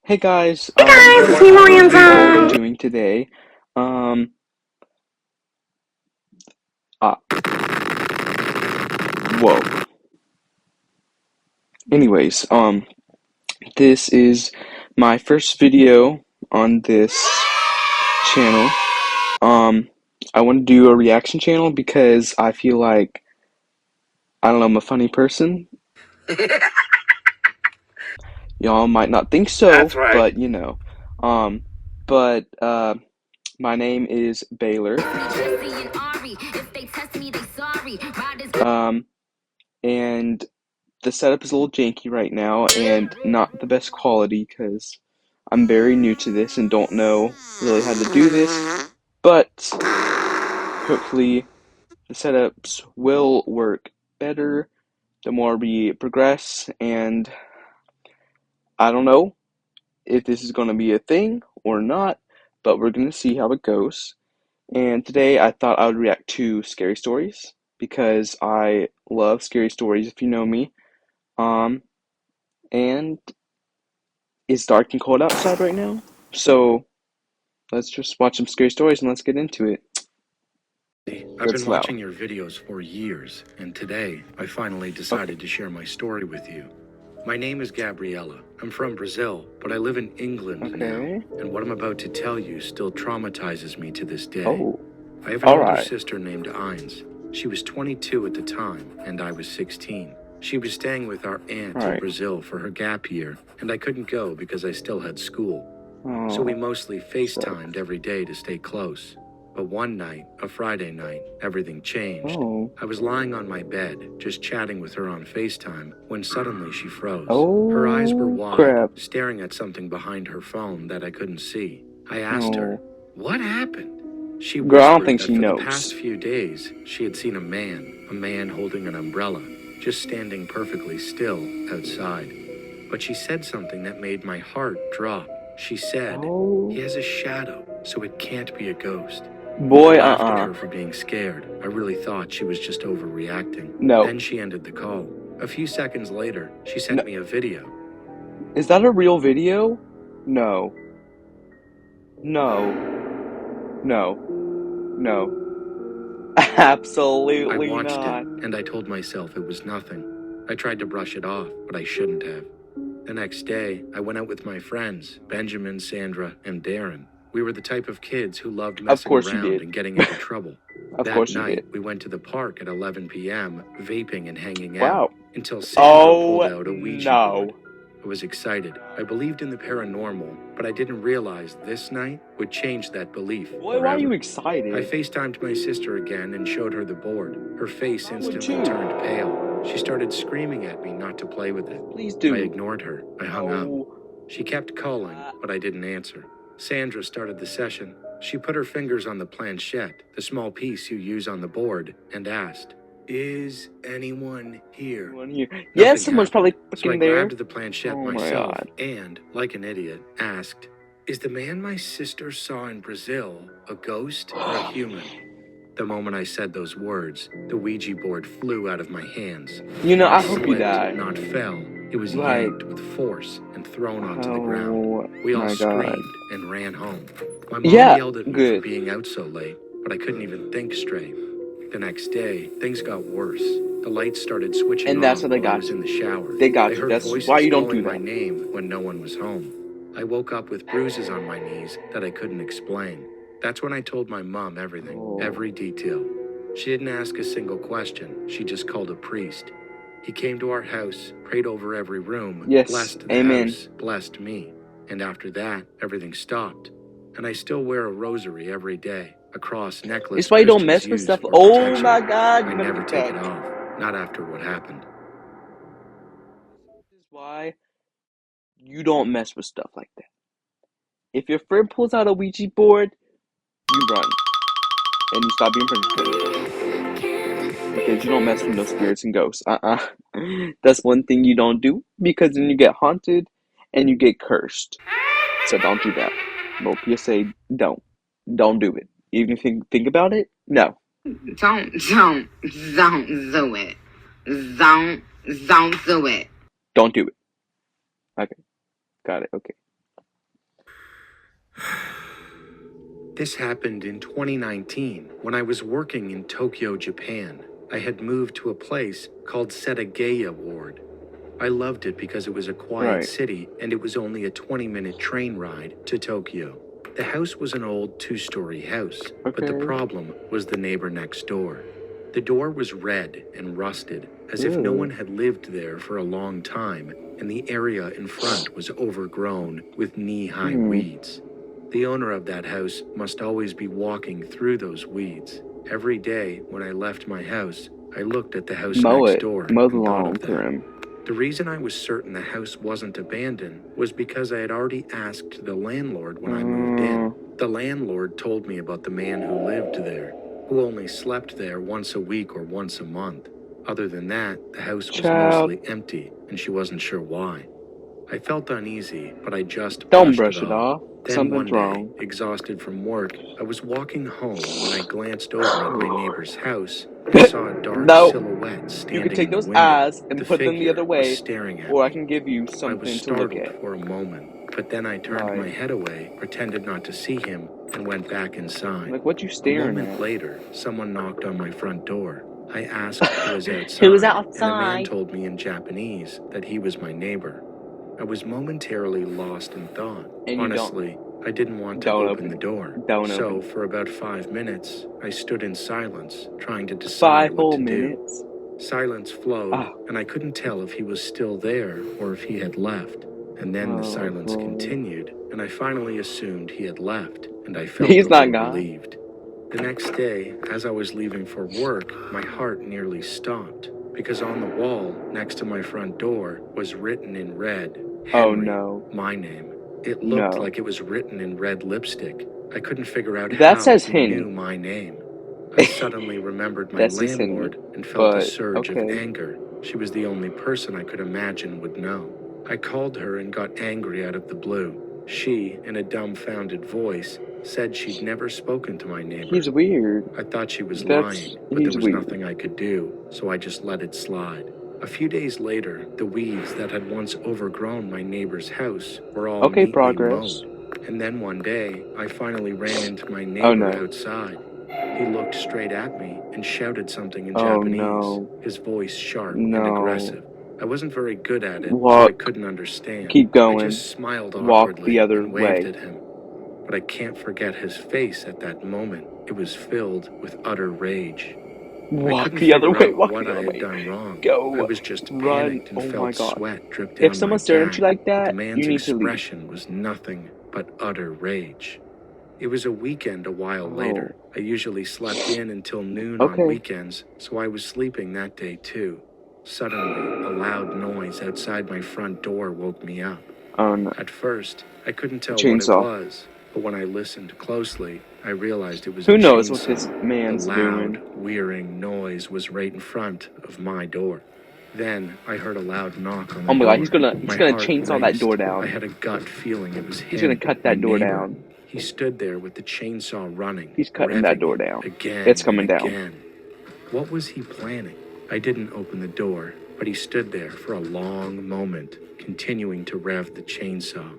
Hey guys, Hey guys, it's me, we all are Marianza. doing today. Um, ah, whoa. Anyways, this is my first video on this channel. I want to do a reaction channel because I feel like, I don't know, I'm a funny person. Y'all might not think so, That's right. but you know. Um, but my name is Baylor. Um, and the setup is a little janky right now and not the best quality because I'm very new to this and don't know really how to do this, but hopefully the setups will work better the more we progress, and I don't know if this is going to be a thing or not, but we're going to see how it goes. And today I thought I would react to scary stories because I love scary stories if you know me. And it's dark and cold outside right now, so let's just watch some scary stories and let's get into it. I've That's been loud. watching your videos for years, and today I finally Okay. decided to share my story with you. My name is Gabriella. I'm from Brazil, but I live in England now, Okay. and what I'm about to tell you still traumatizes me to this day. Oh. I have an All older right. sister named Ines. She was 22 at the time, and I was 16. She was staying with our aunt All in right. Brazil for her gap year, and I couldn't go because I still had school. So we Oh, mostly sucks. FaceTimed every day to stay close. But one night, a Friday night, everything changed. Oh. I was lying on my bed, just chatting with her on FaceTime, when suddenly she froze. Her eyes were Oh wide, crap. staring at something behind her phone that I couldn't see. I asked her, Oh. "What happened?" She Girl, I don't whispered think that she for the past knows. few days, she had seen a man holding an umbrella, just standing perfectly still outside. But she said something that made my heart drop. She said, Oh. "He has a shadow, so it can't be a ghost." I Boy, laughed at uh-uh. her for being scared. I really thought she was just overreacting. No. Then she ended the call. A few seconds later, she No. sent me a video. Is that a real video? No. No. No. No. I Absolutely watched it, not. and I told myself it was nothing. I tried to brush it off, but I shouldn't have. The next day, I went out with my friends, Benjamin, Sandra, and Darren. We were the type of kids who loved Of messing course you around did. and getting into trouble. Of That course you night, did. we went to the park at 11 p.m., vaping and hanging out, Wow. until Sandra pulled Oh out a Ouija board. no. I was excited. I believed in the paranormal, but I didn't realize this night would change that belief Boy, why are you forever. I excited? FaceTimed my sister again and showed her the board. Her face I would instantly too. turned pale. She started screaming at me not to play with it. Please I do. ignored her. I hung up. No. She kept calling, but I didn't answer. Sandra started the session. She put her fingers on the planchette, the small piece you use on the board, and asked, "Is anyone here?" Anyone here? Yes, Nothing someone's probably happened, so I fucking there. grabbed the planchette Oh my myself god. and, like an idiot, asked, "Is the man my sister saw in Brazil a ghost or a human?" The moment I said those words, the Ouija board flew out of my hands. You know, Not I hope you slipped, die. not fell. It was Like, yanked with force and thrown onto the ground. oh We all my god. screamed and ran home. My mom Yeah, yelled at me for good. being out so late, but I couldn't even think straight. The next day, things got worse. The lights started switching And that's off how they while I got was in you. the shower. They I got you. heard That's why voices you don't do calling my that. name when no one was home. I woke up with bruises on my knees that I couldn't explain. That's when I told my mom everything, every Oh. detail. She didn't ask a single question. She just called a priest. He came to our house, prayed over every room, Yes, blessed the amen. house, blessed me. And after that, everything stopped. And I still wear a rosary every day, a cross necklace It's why you don't Christians mess with use stuff. for Oh protection. my god, I you better never get take it tucked. off, not after what happened. This is why you don't mess with stuff like that. If your friend pulls out a Ouija board, you run. And you stop being friends with them. Because you don't mess with no spirits and ghosts. That's one thing you don't do, because then you get haunted and you get cursed. So don't do that. Little PSA, don't. Don't do it. Even if you think about it, no. Don't do it. Don't do it. Don't do it. Okay. Got it. Okay. This happened in 2019 when I was working in Tokyo, Japan. I had moved to a place called Setagaya Ward. I loved it because it was a quiet Right. city and it was only a 20-minute train ride to Tokyo. The house was an old two-story house, but the Okay. problem was the neighbor next door. The door was red and rusted, as if no Ew. one had lived there for a long time, and the area in front was overgrown with knee-high weeds. The owner of that house must always be walking through those weeds. Every day when I left my house, I looked at the house Mow next it. door Mow the and thought lawn of for that. him. The reason I was certain the house wasn't abandoned was because I had already asked the landlord when I moved in. The landlord told me about the man who lived there, who only slept there once a week or once a month. Other than that, the house was Child. mostly empty, and she wasn't sure why. I felt uneasy, but I just Don't brushed brush it off. off. Then one Something's day, wrong. exhausted from work, I was walking home when I glanced over at my neighbor's house and saw a dark No. silhouette You standing can take in the those window. eyes and The put them the figure other was way, staring at or I me. can give you I was something to look startled at. for a moment, but then I turned my head away, pretended not to see him, and went back inside. Like, what you A staring moment at? later, someone knocked on my front door. I asked who was outside, Who was and the man outside? told me in Japanese that he was my neighbor. I was momentarily lost in thought. And you Honestly, I didn't want to don't open open the it. door. Don't So, open it. for about 5 minutes, I stood in silence, trying to 5 decide what whole to do. minutes. Silence flowed, Ah. and I couldn't tell if he was still there or if he had left. And then the silence continued, and I finally assumed he had left, and I felt He's a not little gone. relieved. The next day, as I was leaving for work, my heart nearly stopped, because on the wall next to my front door was written in red, Oh Henry, no. my name. It looked No. like it was written in red lipstick. I couldn't figure out That how says he Henny. knew my name. I suddenly remembered my That says Henny. landlord and felt a But, surge of okay. anger. She was the only person I could imagine would know. I called her and got angry out of the blue. She, in a dumbfounded voice, said she'd never spoken to my neighbor. He's weird. I thought she was That's- lying, but there he's was weird. nothing I could do, so I just let it slide. A few days later, the weeds that had once overgrown my neighbor's house were all Okay, neatly progress. mowed. And then one day, I finally ran into my Oh neighbor no. outside. He looked straight at me and shouted something in Oh Japanese, no. his voice sharp and No. aggressive. I wasn't very good at it, so I Walk. couldn't understand. Keep I going. just smiled Walk awkwardly the other and waved way. at him. But I can't forget his face at that moment. It was filled with utter rage. I Walk couldn't the other figure way. out Walk what the I other had way. done wrong. Go. I was just Run. panicked and Oh my felt god. sweat drip down If someone's my staring at back. you like But the that, man's you need to leave. expression was nothing but utter rage. It was a weekend a while later. I usually slept in until noon Okay. on weekends, so I was sleeping that day too. Suddenly, a loud noise outside my front door woke me up. Oh no. At first, I couldn't tell Chainsaw. what it was, but when I listened closely, I realized it was Who a knows what chainsaw. this man's The doing? loud, whirring noise was right in front of my door. Then I heard a loud knock on the Oh my door. god, he's gonna My heart chainsaw that raced. door I down. had a gut feeling it was He's him, gonna cut my that door neighbor. down. He stood there with the chainsaw running. He's cutting that revving door it down. Again It's coming and down. again. What was he planning? I didn't open the door, but he stood there for a long moment, continuing to rev the chainsaw.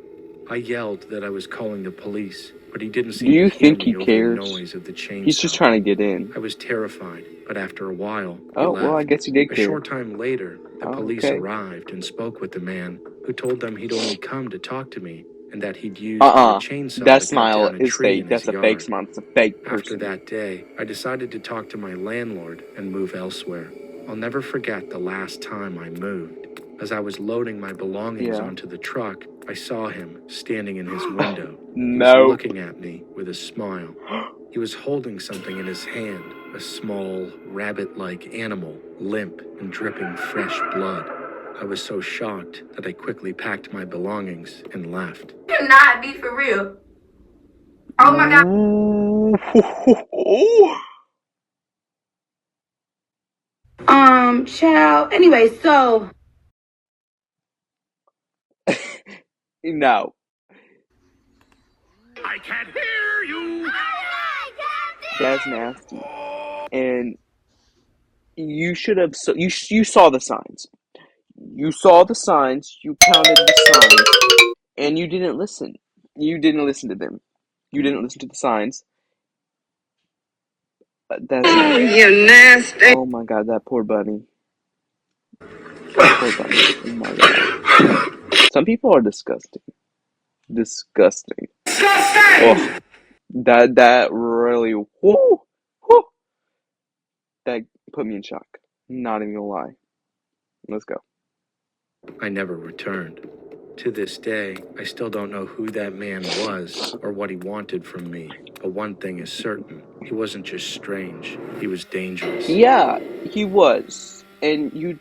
I yelled that I was calling the police, but he didn't seem Do you to hear think me he over cares? the noise of the chainsaw. He's just trying to get in. I was terrified, but after a while, he Oh, left. well, I guess he did A care. short time later, the Oh, police okay. arrived and spoke with the man, who told them he'd only come to talk to me and that he'd used the chainsaw That to cut smile down a is tree fake. in That's his a fake yard. smile. It's a fake After person. that day, I decided to talk to my landlord and move elsewhere. I'll never forget the last time I moved. As I was loading my belongings Yeah. onto the truck, I saw him standing in his window. He No. was looking at me with a smile. He was holding something in his hand, a small, rabbit-like animal, limp and dripping fresh blood. I was so shocked that I quickly packed my belongings and left. Cannot be for real. Oh my god. Child. Anyway, so. No. I can't hear you. That's nasty. and you should have. So you saw the signs. You saw the signs. You counted the signs, and you didn't listen. You didn't listen to them. You didn't listen to the signs. That's not. You nasty. Oh my God, that poor bunny. That poor bunny. Oh my God. Some people are disgusting. Disgusting. Oh, that really. Whoo, whoo, that put me in shock. Not even gonna lie. Let's go. I never returned. To this day, I still don't know who that man was or what he wanted from me. But one thing is certain, he wasn't just strange, he was dangerous. Yeah, he was, and you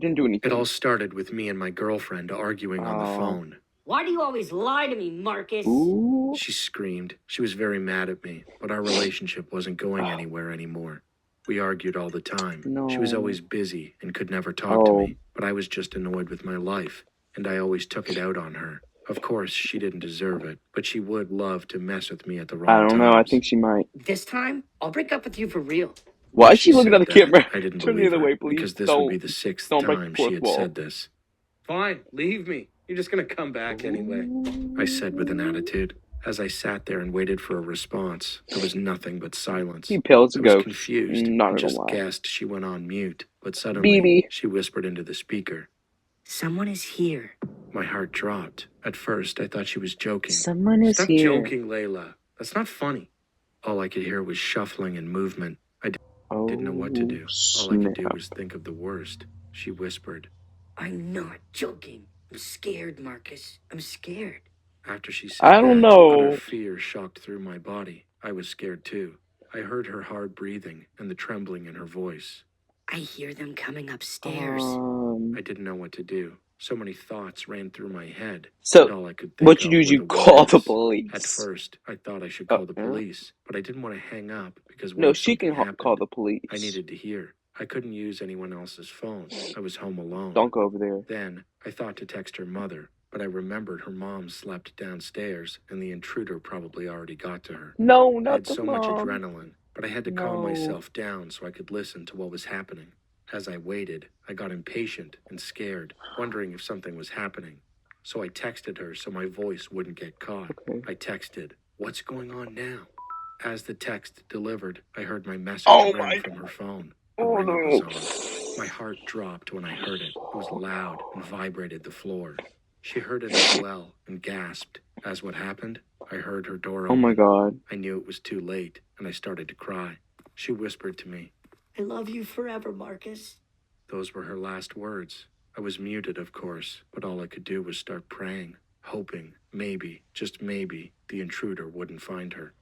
didn't do It all anything. started with me and my girlfriend arguing on the Oh. phone. Why do you always lie to me, Marcus? Ooh. She screamed. She was very mad at me, but our relationship wasn't going anywhere anymore. We argued all the time. She was No. always busy and could never talk to Oh. me, but I was just annoyed with my life, and I always took it out on her. Of course, she didn't deserve it, but she would love to mess with me at the wrong I don't know. I times. think she might. This time, I'll break up with you for real. Why When is she looking at said the that, camera? I didn't Turn the believe other her, way, please. because this Don't. would be the sixth don't break the time she fourth had wall. said this. Fine, leave me. You're just gonna come back anyway, I said with an attitude. As I sat there and waited for a response, there was nothing but silence. He pale as a I was ghost. confused Not and gonna just lie. guessed she went on mute, but suddenly BB. she whispered into the speaker. Someone is here. My heart dropped. At first, I thought she was joking. Someone is Stop here. joking, Layla. That's not funny. All I could hear was shuffling and movement. I didn't know what to do. All I could do snap. was think of the worst. She whispered. I'm not joking. I'm scared, Marcus. I'm scared. After she said I don't that, know. utter fear shocked through my body. I was scared too. I heard her hard breathing and the trembling in her voice. I hear them coming upstairs. I didn't know what to do. So many thoughts ran through my head. So, but all I could think what you of do is were you the call the words. police. At first, I thought I should call the yeah. police, but I didn't want to hang up because what No, if she something can happened? call the police. I needed to hear. I couldn't use anyone else's phone. I was home alone. Don't go over there. Then I thought to text her mother, but I remembered her mom slept downstairs and the intruder probably already got to her. No, I not had the so mom. much adrenaline, but I had to calm No. myself down so I could listen to what was happening. As I waited, I got impatient and scared, wondering if something was happening. So I texted her so my voice wouldn't get caught. Okay. I texted, "What's going on now?" As the text delivered, I heard my message Oh ring my from her phone. Oh A ringer no. was on. My heart dropped when I heard it. It was loud and vibrated the floor. She heard it as well and gasped. As what happened, I heard her door Oh open. my God. I knew it was too late, and I started to cry. She whispered to me. I love you forever, Marcus. Those were her last words. I was muted, of course, but all I could do was start praying, hoping, maybe, just maybe, the intruder wouldn't find her.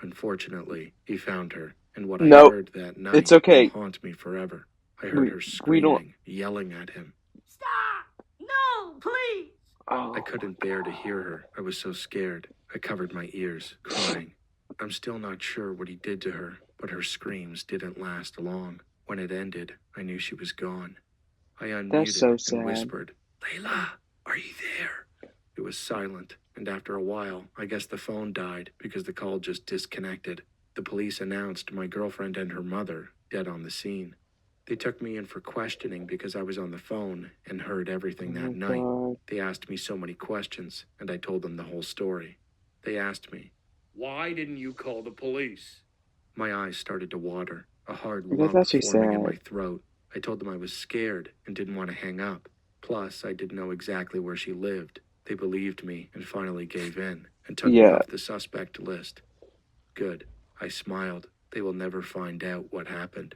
Unfortunately, he found her, and what I No, heard that night it's okay. will haunt me forever. I heard her we don't- screaming, yelling at him. Stop! No, please! Oh. I couldn't bear to hear her. I was so scared. I covered my ears, crying. I'm still not sure what he did to her, but her screams didn't last long. When it ended, I knew she was gone. I unmuted That's so sad. and whispered, "Layla, are you there?" It was silent, and after a while, I guess the phone died because the call just disconnected. The police announced my girlfriend and her mother dead on the scene. They took me in for questioning because I was on the phone and heard everything that night. God. They asked me so many questions, and I told them the whole story. They asked me, "Why didn't you call the police?" My eyes started to water, a hard That's lump actually forming in sad. my throat. I told them I was scared and didn't want to hang up. Plus, I didn't know exactly where she lived. They believed me and finally gave in and took me Yeah. off the suspect list. Good. I smiled. They will never find out what happened.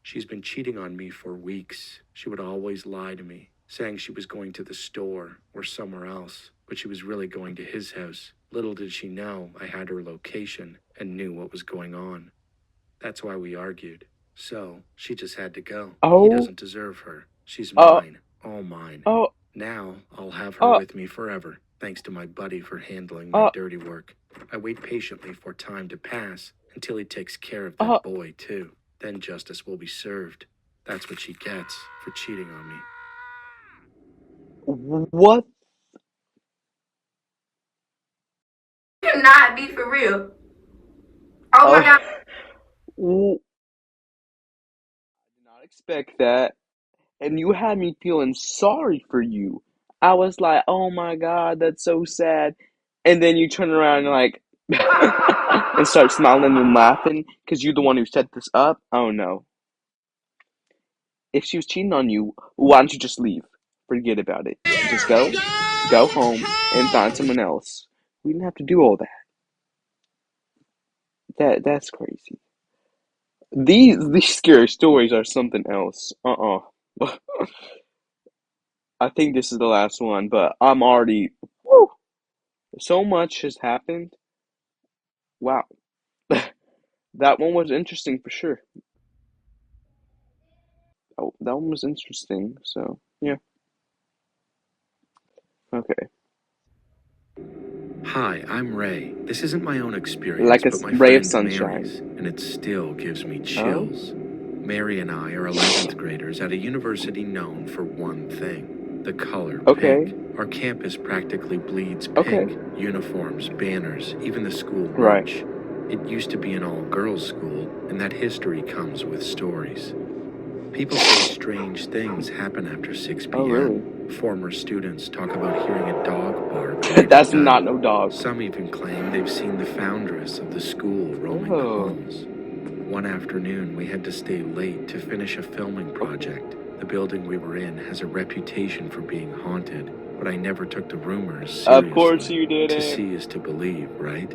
She's been cheating on me for weeks. She would always lie to me, saying she was going to the store or somewhere else, but she was really going to his house. Little did she know I had her location and knew what was going on. That's why we argued. So, she just had to go. Oh. He doesn't deserve her. She's Oh. mine. All mine. Oh. Now, I'll have her Oh. with me forever, thanks to my buddy for handling my Oh. dirty work. I wait patiently for time to pass until he takes care of that boy, too. Then justice will be served. That's what she gets for cheating on me. What? Cannot be for real. Oh my God. Oh. not expect that. And you had me feeling sorry for you. I was like, oh my God, that's so sad. And then you turn around and like, and start smiling and laughing because you're the one who set this up. Oh no. If she was cheating on you, why don't you just leave? Forget about it. Just go home and find someone else. We didn't have to do all that. That's crazy. These scary stories are something else. I think this is the last one, but I'm already. Woo, so much has happened. Wow, that one was interesting for sure. Oh, that one was interesting. So yeah, okay. Hi, I'm Ray. This isn't my own experience, Like a but my ray of friend sunshine. Mary's, and it still gives me Oh, chills. Mary and I are 11th graders at a university known for one thing: the color okay, pink. Our campus practically bleeds okay, pink. Uniforms, banners, even the school right. merch. It used to be an all-girls school, and that history comes with stories. People say strange things happen after 6 Oh, really? p.m. Former students talk about hearing a dog bark late at That's not night. no dog. Some even claim they've seen the foundress of the school roaming the Oh, halls. One afternoon, we had to stay late to finish a filming project. The building we were in has a reputation for being haunted, but I never took the rumors of course seriously. you To didn't. see is to believe, right?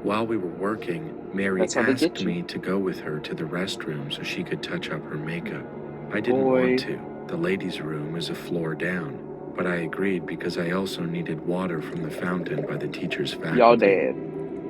While we were working, Mary That's how they asked get you. me to go with her to the restroom so she could touch up her makeup. I didn't Boy. want to. The ladies' room is a floor down, but I agreed because I also needed water from the fountain by the teacher's faculty. Y'all dead.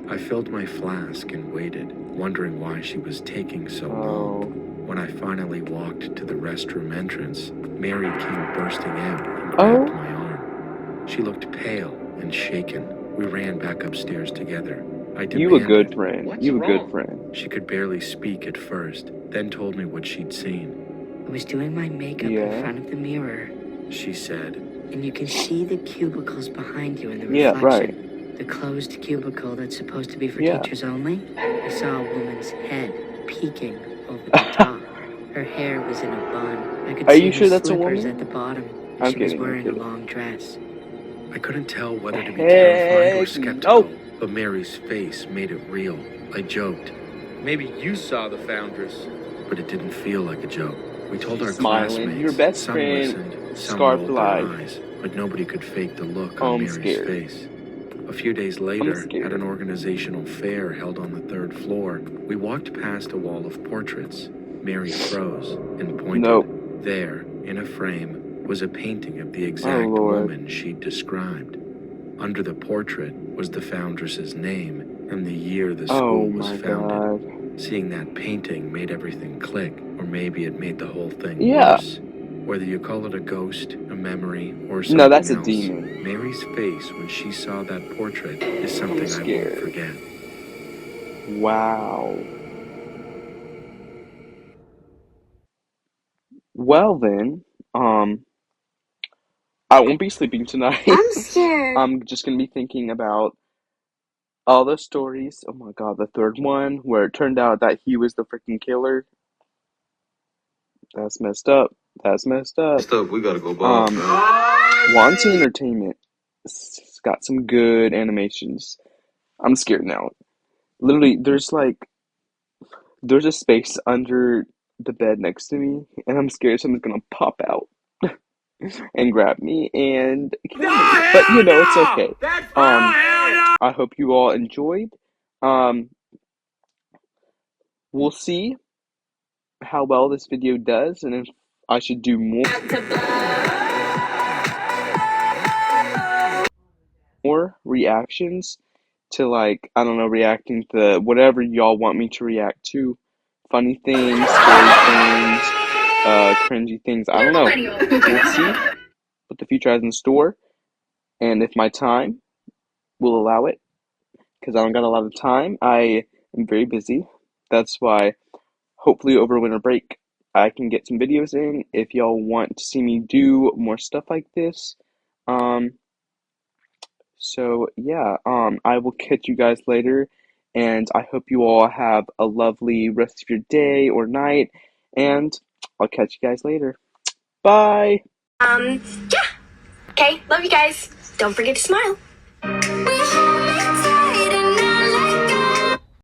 I filled my flask and waited, wondering why she was taking so Oh. long. When I finally walked to the restroom entrance, Mary came bursting out and grabbed Oh. my arm. She looked pale and shaken. We ran back upstairs together. I demanded, You a good friend. What's You a good wrong? friend. She could barely speak at first, then told me what she'd seen. I was doing my makeup in Yeah. front of the mirror, She said, and you can see the cubicles behind you in the Yeah, reflection. The closed cubicle that's supposed to be for Yeah. teachers only. I saw a woman's head peeking over the top. Her hair was in a bun. I could Are see you her sure that's a slippers woman? at the bottom, and I'm she was kidding, I'm wearing a kidding. long dress. I couldn't tell whether to be terrified or Heck skeptical, no. but Mary's face made it real. I joked, maybe you saw the foundress. But it didn't feel like a joke. We told She's our smiling. classmates. Your best Some friend, listened, some scarf rolled lied. their eyes, but nobody could fake the look Oh, on I'm Mary's scared. face. A few days I'm later, at scared. an organizational fair held on the 3rd floor, we walked past a wall of portraits. Mary froze and pointed. Nope. There, in a frame, was a painting of the Oh, exact Lord. woman she'd described. Under the portrait was the foundress's name and the year the school Oh was my founded. God. Seeing that painting made everything click, or maybe it made the whole thing Yeah. worse. Whether you call it a ghost, a memory, or something No, that's a else, demon. Mary's face when she saw that portrait is something I'm I won't scared. forget. Wow. Well then, I won't be sleeping tonight. I'm scared. I'm just gonna be thinking about all the stories. Oh my God, the third one where it turned out that he was the freaking killer. That's messed up. That's messed up. Stuff we gotta go buy. Wanty Entertainment has got some good animations. I'm scared now. Literally, there's a space under the bed next to me, and I'm scared someone's gonna pop out and grab me and kill me. But you know, it's okay. I hope you all enjoyed. Um, we'll see how well this video does, and if I should do more reactions to, like, I don't know, reacting to whatever y'all want me to react to. Funny things, scary things, cringy things. I don't know. We'll see what the future has in store, and if my time will allow it, because I don't got a lot of time. I am very busy. That's why, hopefully, over winter break, I can get some videos in. If y'all want to see me do more stuff like this, so yeah, I will catch you guys later, and I hope you all have a lovely rest of your day or night, and I'll catch you guys later. Bye. Yeah. Okay, love you guys. Don't forget to smile.